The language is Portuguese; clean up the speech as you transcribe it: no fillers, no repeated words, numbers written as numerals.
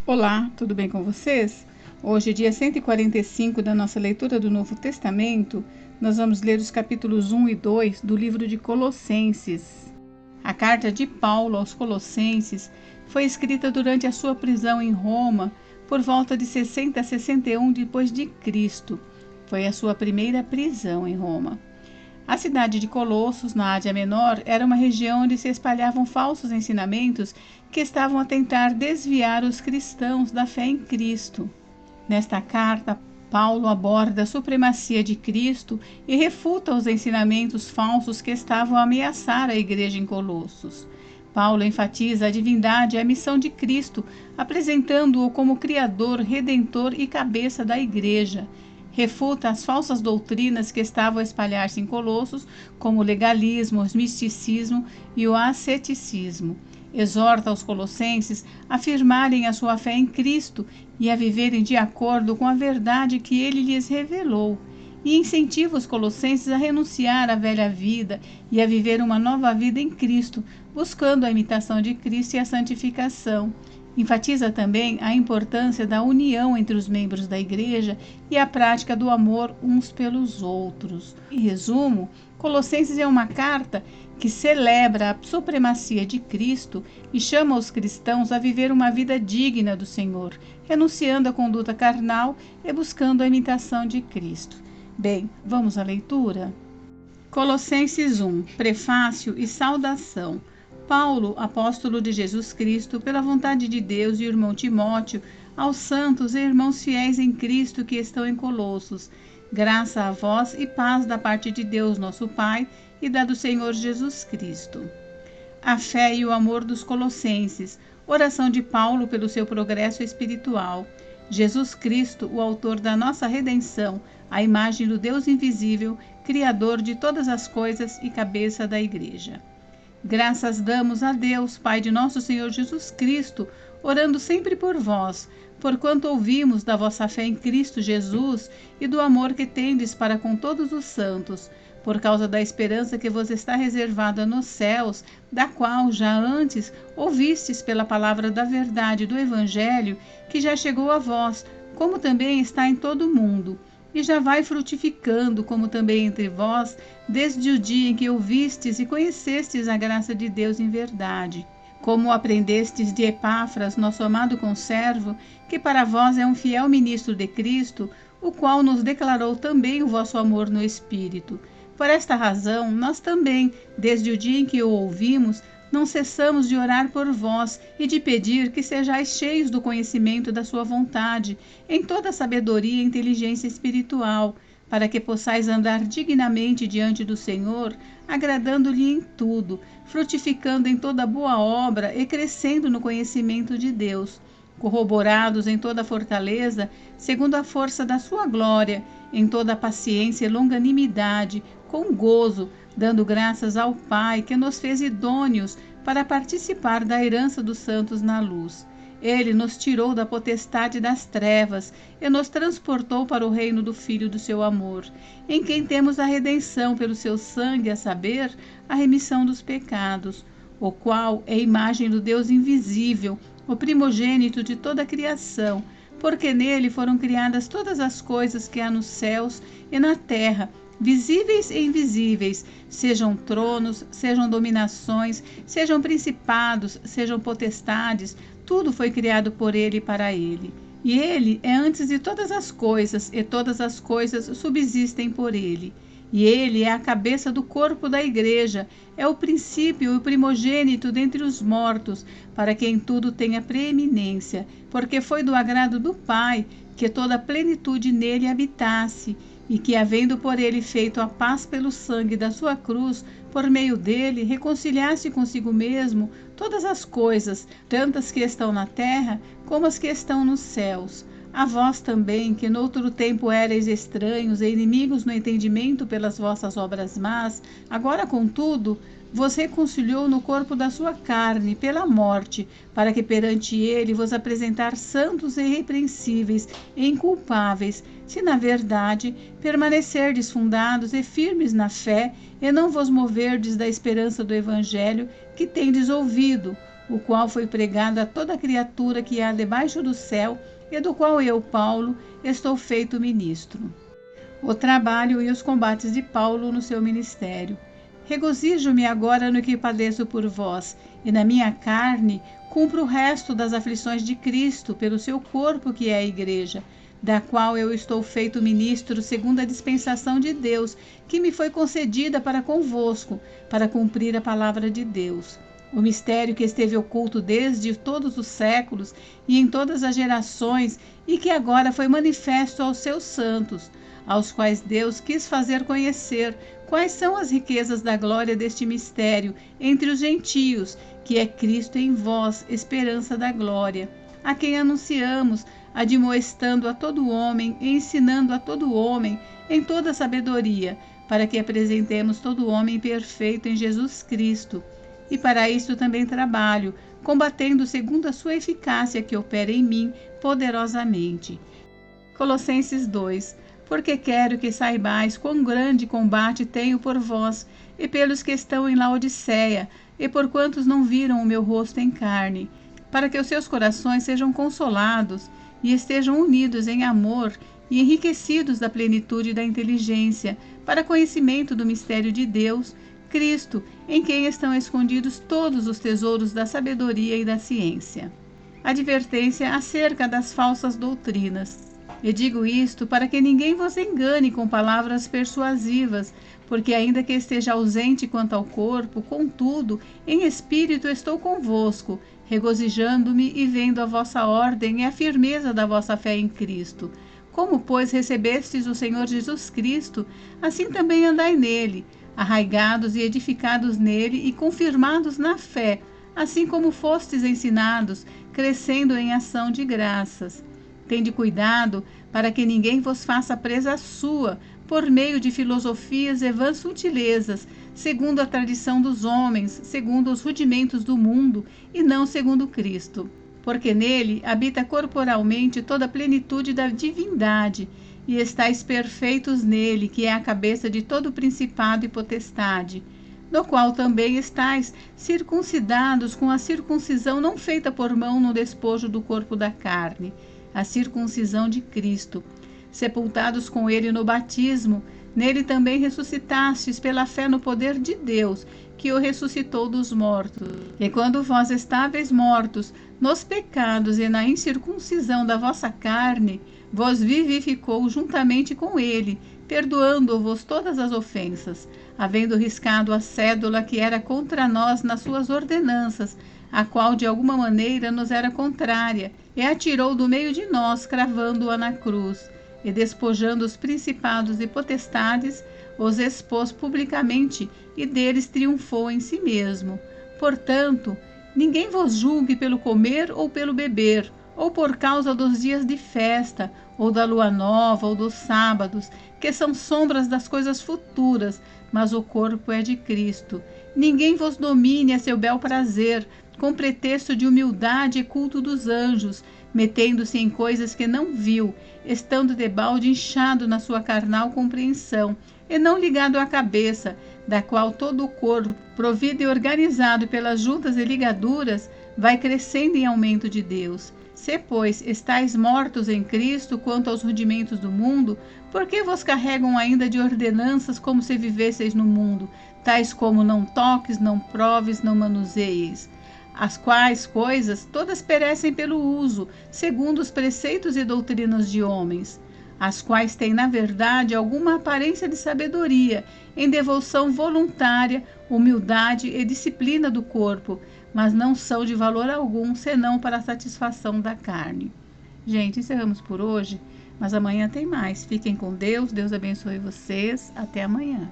Olá, tudo bem com vocês? Hoje, dia 145 da nossa leitura do Novo Testamento, nós vamos ler os capítulos 1 e 2 do livro de Colossenses. A carta de Paulo aos Colossenses foi escrita durante a sua prisão em Roma, por volta de 60 a 61 depois de Cristo. Foi a sua primeira prisão em Roma. A cidade de Colossos, na Ásia Menor, era uma região onde se espalhavam falsos ensinamentos que estavam a tentar desviar os cristãos da fé em Cristo. Nesta carta, Paulo aborda a supremacia de Cristo e refuta os ensinamentos falsos que estavam a ameaçar a igreja em Colossos. Paulo enfatiza a divindade e a missão de Cristo, apresentando-o como Criador, Redentor e cabeça da igreja. Refuta as falsas doutrinas que estavam a espalhar-se em Colossos, como o legalismo, o misticismo e o asceticismo. Exorta os colossenses a afirmarem a sua fé em Cristo e a viverem de acordo com a verdade que ele lhes revelou. E incentiva os colossenses a renunciar à velha vida e a viver uma nova vida em Cristo, buscando a imitação de Cristo e a santificação. Enfatiza também a importância da união entre os membros da igreja e a prática do amor uns pelos outros. Em resumo, Colossenses é uma carta que celebra a supremacia de Cristo e chama os cristãos a viver uma vida digna do Senhor, renunciando à conduta carnal e buscando a imitação de Cristo. Bem, vamos à leitura? Colossenses 1, Prefácio e Saudação. Paulo, apóstolo de Jesus Cristo, pela vontade de Deus, e o irmão Timóteo, aos santos e irmãos fiéis em Cristo que estão em Colossos. Graça a vós e paz da parte de Deus, nosso Pai, e da do Senhor Jesus Cristo. A fé e o amor dos colossenses. Oração de Paulo pelo seu progresso espiritual. Jesus Cristo, o autor da nossa redenção, a imagem do Deus invisível, Criador de todas as coisas e cabeça da Igreja. Graças damos a Deus, Pai de nosso Senhor Jesus Cristo, orando sempre por vós, porquanto ouvimos da vossa fé em Cristo Jesus e do amor que tendes para com todos os santos, por causa da esperança que vos está reservada nos céus, da qual já antes ouvistes pela palavra da verdade do Evangelho, que já chegou a vós, como também está em todo o mundo, e já vai frutificando, como também entre vós, desde o dia em que ouvistes e conhecestes a graça de Deus em verdade. Como aprendestes de Epáfras, nosso amado conservo, que para vós é um fiel ministro de Cristo, o qual nos declarou também o vosso amor no Espírito. Por esta razão, nós também, desde o dia em que o ouvimos, não cessamos de orar por vós e de pedir que sejais cheios do conhecimento da sua vontade, em toda sabedoria e inteligência espiritual, para que possais andar dignamente diante do Senhor, agradando-lhe em tudo, frutificando em toda boa obra e crescendo no conhecimento de Deus, corroborados em toda fortaleza, segundo a força da sua glória, em toda paciência e longanimidade, com gozo, dando graças ao Pai que nos fez idôneos para participar da herança dos santos na luz. Ele nos tirou da potestade das trevas e nos transportou para o reino do Filho do seu amor, em quem temos a redenção pelo seu sangue, a saber, a remissão dos pecados, o qual é a imagem do Deus invisível, o primogênito de toda a criação, porque nele foram criadas todas as coisas que há nos céus e na terra, visíveis e invisíveis, sejam tronos, sejam dominações, sejam principados, sejam potestades, tudo foi criado por ele e para ele. E ele é antes de todas as coisas, e todas as coisas subsistem por ele. E ele é a cabeça do corpo da igreja, é o princípio e o primogênito dentre os mortos, para que em tudo tenha preeminência, porque foi do agrado do Pai que toda a plenitude nele habitasse, e que, havendo por ele feito a paz pelo sangue da sua cruz, por meio dele reconciliasse consigo mesmo todas as coisas, tantas que estão na terra como as que estão nos céus. A vós também, que noutro tempo éreis estranhos e inimigos no entendimento pelas vossas obras más, agora, contudo, vos reconciliou no corpo da sua carne, pela morte, para que perante ele vos apresentar santos e irrepreensíveis e inculpáveis, se na verdade permanecerdes fundados e firmes na fé, e não vos moverdes da esperança do Evangelho que tendes ouvido, o qual foi pregado a toda criatura que há debaixo do céu, e do qual eu, Paulo, estou feito ministro. O trabalho e os combates de Paulo no seu ministério. Regozijo-me agora no que padeço por vós, e na minha carne cumpro o resto das aflições de Cristo pelo seu corpo, que é a igreja, da qual eu estou feito ministro segundo a dispensação de Deus, que me foi concedida para convosco, para cumprir a palavra de Deus. O mistério que esteve oculto desde todos os séculos e em todas as gerações, e que agora foi manifesto aos seus santos, aos quais Deus quis fazer conhecer quais são as riquezas da glória deste mistério entre os gentios, que é Cristo em vós, esperança da glória, a quem anunciamos, admoestando a todo homem e ensinando a todo homem em toda sabedoria, para que apresentemos todo homem perfeito em Jesus Cristo. E para isto também trabalho, combatendo segundo a sua eficácia que opera em mim poderosamente. Colossenses 2. Porque quero que saibais quão grande combate tenho por vós, e pelos que estão em Laodiceia, e por quantos não viram o meu rosto em carne, para que os seus corações sejam consolados, e estejam unidos em amor, e enriquecidos da plenitude da inteligência, para conhecimento do mistério de Deus, Cristo, em quem estão escondidos todos os tesouros da sabedoria e da ciência. Advertência acerca das falsas doutrinas. E digo isto para que ninguém vos engane com palavras persuasivas, porque ainda que esteja ausente quanto ao corpo, contudo, em espírito estou convosco, regozijando-me e vendo a vossa ordem e a firmeza da vossa fé em Cristo. Como, pois, recebestes o Senhor Jesus Cristo, assim também andai nele, arraigados e edificados nele e confirmados na fé, assim como fostes ensinados, crescendo em ação de graças. Tende cuidado para que ninguém vos faça presa sua, por meio de filosofias e vãs sutilezas, segundo a tradição dos homens, segundo os rudimentos do mundo, e não segundo Cristo. Porque nele habita corporalmente toda a plenitude da divindade, e estáis perfeitos nele, que é a cabeça de todo principado e potestade, no qual também estáis circuncidados com a circuncisão não feita por mão no despojo do corpo da carne, a circuncisão de Cristo, sepultados com ele no batismo, nele também ressuscitastes pela fé no poder de Deus, que o ressuscitou dos mortos. E quando vós estáveis mortos nos pecados e na incircuncisão da vossa carne, vos vivificou juntamente com ele, perdoando-vos todas as ofensas, havendo riscado a cédula que era contra nós nas suas ordenanças, a qual de alguma maneira nos era contrária, e atirou do meio de nós, cravando-a na cruz, e despojando os principados e potestades, os expôs publicamente, e deles triunfou em si mesmo. Portanto, ninguém vos julgue pelo comer ou pelo beber, ou por causa dos dias de festa, ou da lua nova, ou dos sábados, que são sombras das coisas futuras, mas o corpo é de Cristo. Ninguém vos domine a seu bel prazer, com pretexto de humildade e culto dos anjos, metendo-se em coisas que não viu, estando debalde inchado na sua carnal compreensão, e não ligado à cabeça, da qual todo o corpo, provido e organizado pelas juntas e ligaduras, vai crescendo em aumento de Deus. Se, pois, estáis mortos em Cristo quanto aos rudimentos do mundo, por que vos carregam ainda de ordenanças como se vivesseis no mundo, tais como não toques, não proves, não manuseis? As quais coisas todas perecem pelo uso, segundo os preceitos e doutrinas de homens, as quais têm, na verdade, alguma aparência de sabedoria, em devoção voluntária, humildade e disciplina do corpo, mas não são de valor algum, senão para a satisfação da carne. Gente, encerramos por hoje, mas amanhã tem mais. Fiquem com Deus, Deus abençoe vocês. Até amanhã.